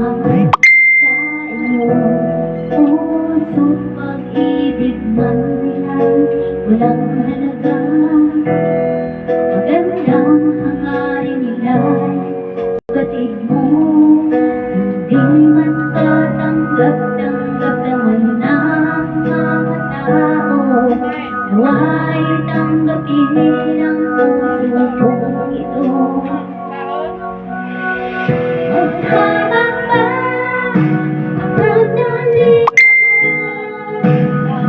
sa iyong puso't pag-ibig man nila'y walang halaga. Magandang hangarin nila'y batid mo, hindi man katanggap-tanggap naman ng mga tao. Nawa'y tanggapin ang puso kong ito. Maghama pa ako sa liga mo,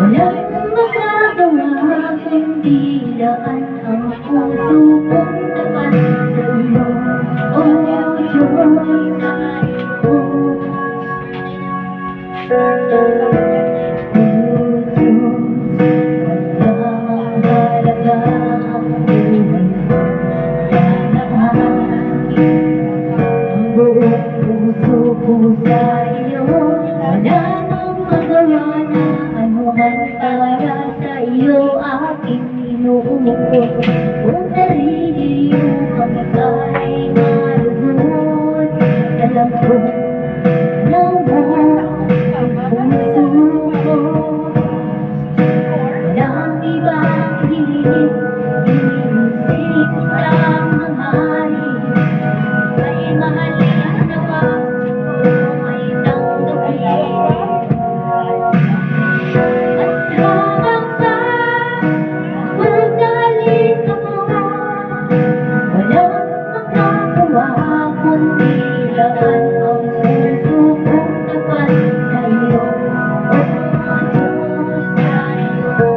walang makagawa kundi laan ang puso kong tapat sa iyo. O Diyos, puso ko sa iyo, wala nang magawa na anuman para sa iyo aking inuukot. Kung sarili mo kami ay malugod, alam ko na mo ang puso ko. Walang ibang hilig, inisip sa hangarin, ay mahalin na ba ay tanggapin. At habang pa ako sa liga mo, walang makagawa kundi laan ang puso kong tapat sa iyo. O Diyos, sa iyo.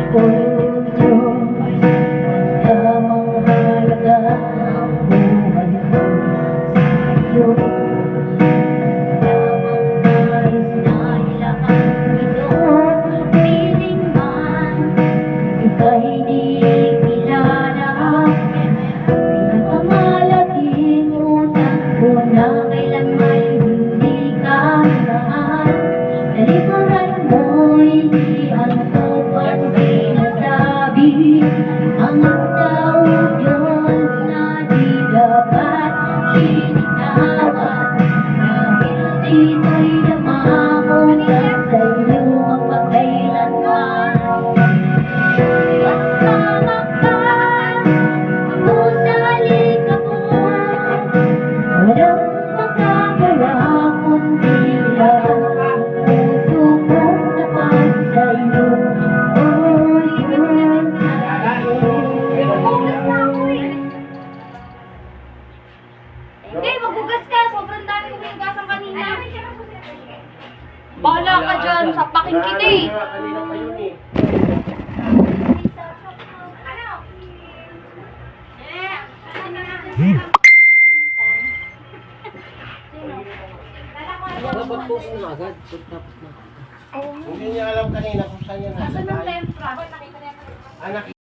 O Diyos, tamang halaga ang buhay ko sa iyo. Tamang nais na ilaan ito, piling man ika'y di kilala. Pinakamalaking utang ko na kailanman hindi ka mahal. Sa likuran mo'y di angkop ang sinasabi, ang tao Diyos na di dapat linitawan. Dahil dito'y namamot at sa iyo mapagkailanman. Kasama ka ako sa liga mo, walang makagawa kundi laan ang puso kong tapat sa iyo. O Diyos, sa iyo. Hindi, maghugas ka. Sobrang dami kong hinugasan kanina. Bahala ka dyan. Sapakin kita eh. Kanina pa yun eh. Dapat po na agad. Tapos na. Hindi niya alam kanina kung saan yan. Asan ang tempra? Anak